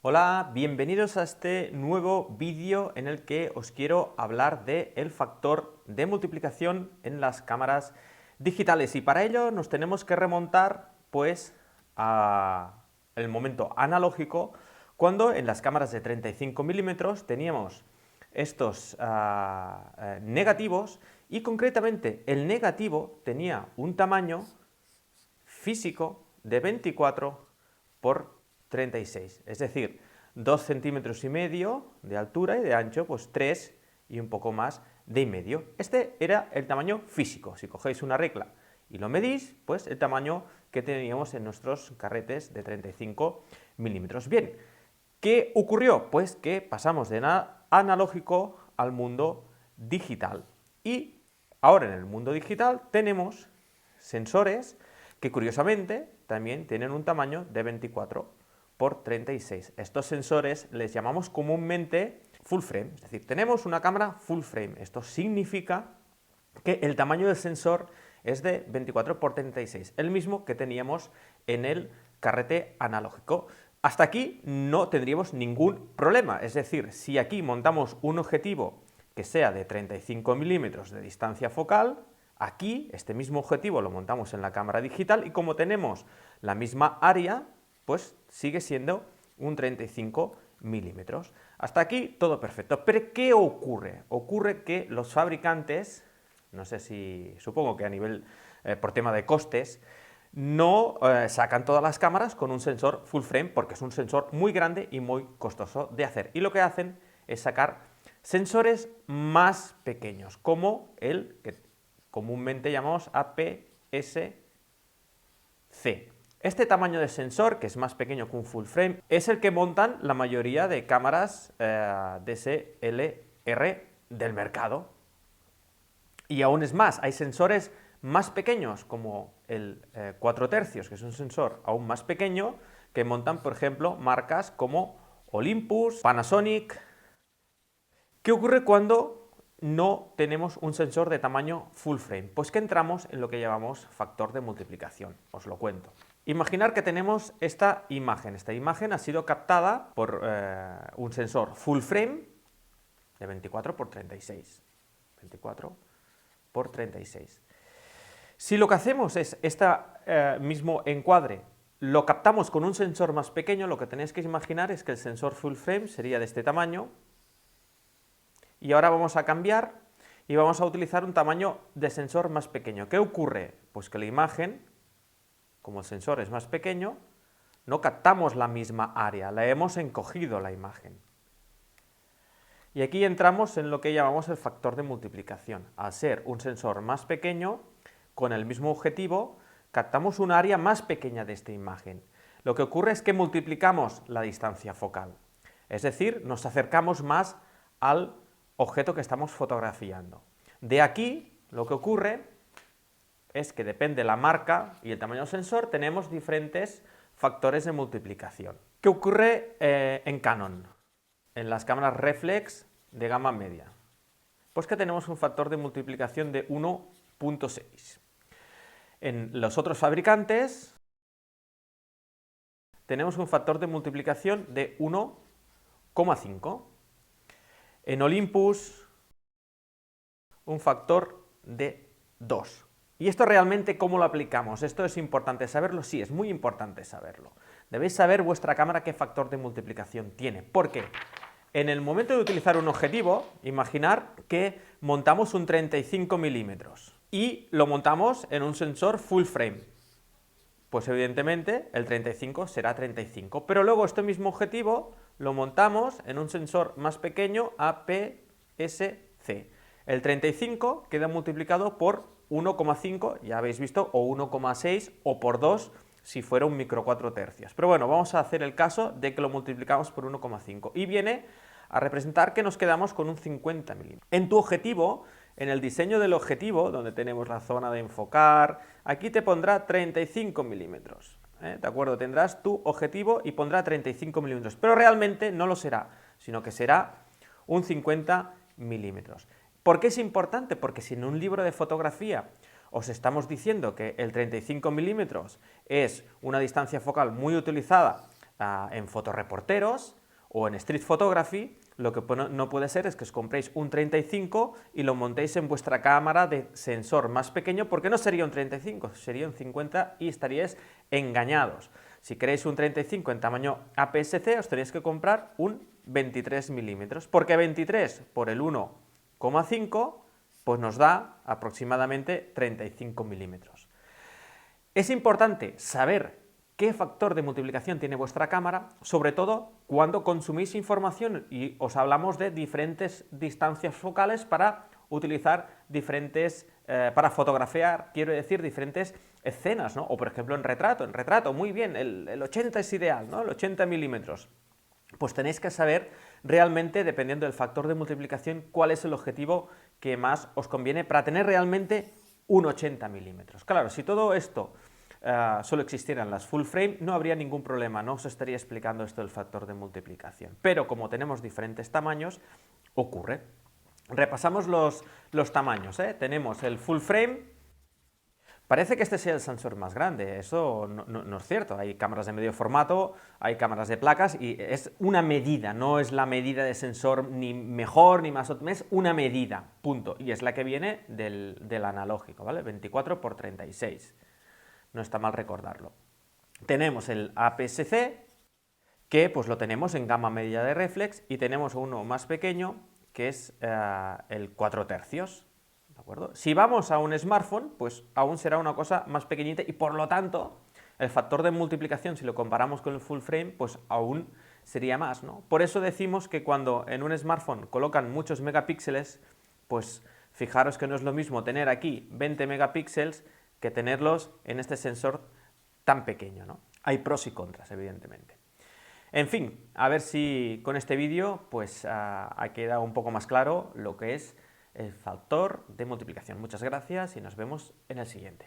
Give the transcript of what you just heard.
Hola, bienvenidos a este nuevo vídeo en el que os quiero hablar del factor de multiplicación en las cámaras digitales, y para ello nos tenemos que remontar pues a el momento analógico, cuando en las cámaras de 35 milímetros teníamos estos negativos, y concretamente el negativo tenía un tamaño físico de 24 por 36, es decir, 2 centímetros y medio de altura y de ancho, pues 3 y un poco más de y medio. Este era el tamaño físico. Si cogéis una regla y lo medís, pues el tamaño que teníamos en nuestros carretes de 35 milímetros. Bien, ¿qué ocurrió? Pues que pasamos de analógico al mundo digital. Y ahora en el mundo digital tenemos sensores que curiosamente también tienen un tamaño de 24 por 36. Estos sensores les llamamos comúnmente full frame, es decir, tenemos una cámara full frame. Esto significa que el tamaño del sensor es de 24 por 36, el mismo que teníamos en el carrete analógico. Hasta aquí no tendríamos ningún problema, es decir, si aquí montamos un objetivo que sea de 35 milímetros de distancia focal, aquí este mismo objetivo lo montamos en la cámara digital y como tenemos la misma área, pues sigue siendo un 35 milímetros. Hasta aquí todo perfecto. Pero ¿qué ocurre? Ocurre que los fabricantes, no sé si, supongo que a nivel, por tema de costes, no sacan todas las cámaras con un sensor full frame, porque es un sensor muy grande y muy costoso de hacer. Y lo que hacen es sacar sensores más pequeños, como el que comúnmente llamamos APS-C. Este tamaño de sensor, que es más pequeño que un full frame, es el que montan la mayoría de cámaras DSLR del mercado. Y aún es más, hay sensores más pequeños, como el 4 tercios, que es un sensor aún más pequeño, que montan, por ejemplo, marcas como Olympus, Panasonic. ¿Qué ocurre cuando no tenemos un sensor de tamaño full frame? Pues que entramos en lo que llamamos factor de multiplicación. Os lo cuento. Imaginar que tenemos esta imagen. Esta imagen ha sido captada por un sensor full frame de 24 por 36. 24 por 36. Si lo que hacemos es este mismo encuadre, lo captamos con un sensor más pequeño, lo que tenéis que imaginar es que el sensor full frame sería de este tamaño. Y ahora vamos a cambiar y vamos a utilizar un tamaño de sensor más pequeño. ¿Qué ocurre? Pues que la imagen, como el sensor es más pequeño, no captamos la misma área, la hemos encogido la imagen. Y aquí entramos en lo que llamamos el factor de multiplicación. Al ser un sensor más pequeño, con el mismo objetivo, captamos un área más pequeña de esta imagen. Lo que ocurre es que multiplicamos la distancia focal. Es decir, nos acercamos más al objeto que estamos fotografiando. De aquí, lo que ocurre es que depende de la marca y el tamaño del sensor, tenemos diferentes factores de multiplicación. ¿Qué ocurre en Canon? En las cámaras reflex de gama media. Pues que tenemos un factor de multiplicación de 1.6. En los otros fabricantes tenemos un factor de multiplicación de 1,5. En Olympus, un factor de 2. ¿Y esto realmente cómo lo aplicamos? ¿Esto es importante saberlo? Sí, es muy importante saberlo. Debéis saber vuestra cámara qué factor de multiplicación tiene. ¿Por qué? En el momento de utilizar un objetivo, imaginar que montamos un 35 milímetros y lo montamos en un sensor full frame. Pues evidentemente el 35 será 35, pero luego este mismo objetivo lo montamos en un sensor más pequeño, APS-C. El 35 queda multiplicado por 1,5, ya habéis visto, o 1,6 o por 2 si fuera un micro 4 tercios. Pero bueno, vamos a hacer el caso de que lo multiplicamos por 1,5 y viene a representar que nos quedamos con un 50 milímetros. En tu objetivo, en el diseño del objetivo, donde tenemos la zona de enfocar, aquí te pondrá 35 milímetros. ¿De acuerdo? Tendrás tu objetivo y pondrá 35 milímetros, pero realmente no lo será, sino que será un 50 milímetros. ¿Por qué es importante? Porque si en un libro de fotografía os estamos diciendo que el 35 milímetros es una distancia focal muy utilizada en fotoreporteros o en street photography, lo que no puede ser es que os compréis un 35 y lo montéis en vuestra cámara de sensor más pequeño, porque no sería un 35, sería un 50 y estaríais engañados. Si queréis un 35 en tamaño APS-C, os tenéis que comprar un 23 milímetros, porque 23 por el 1,5 pues nos da aproximadamente 35 milímetros. Es importante saber qué factor de multiplicación tiene vuestra cámara, sobre todo cuando consumís información y os hablamos de diferentes distancias focales para utilizar diferentes, para fotografiar, quiero decir, diferentes escenas, ¿no? O por ejemplo en retrato, muy bien, el 80 es ideal, ¿no? El 80 milímetros. Pues tenéis que saber realmente, dependiendo del factor de multiplicación, cuál es el objetivo que más os conviene para tener realmente un 80 milímetros. Claro, si todo esto solo existieran las full frame, no habría ningún problema, no os estaría explicando esto del factor de multiplicación. Pero como tenemos diferentes tamaños, ocurre. Repasamos los tamaños, ¿eh? Tenemos el full frame. Parece que este sea el sensor más grande, eso no es cierto. Hay cámaras de medio formato, hay cámaras de placas y es una medida, no es la medida de sensor ni mejor ni más óptima, es una medida, punto. Y es la que viene del analógico, ¿vale? 24 por 36. No está mal recordarlo. Tenemos el APS-C, que pues lo tenemos en gama media de reflex, y tenemos uno más pequeño, que es el 4 tercios. ¿De acuerdo? Si vamos a un smartphone, pues aún será una cosa más pequeñita y por lo tanto el factor de multiplicación, si lo comparamos con el full frame, pues aún sería más, ¿no? Por eso decimos que cuando en un smartphone colocan muchos megapíxeles, pues fijaros que no es lo mismo tener aquí 20 megapíxeles que tenerlos en este sensor tan pequeño, ¿no? Hay pros y contras, evidentemente. En fin, a ver si con este vídeo pues ha quedado un poco más claro lo que es el factor de multiplicación. Muchas gracias y nos vemos en el siguiente.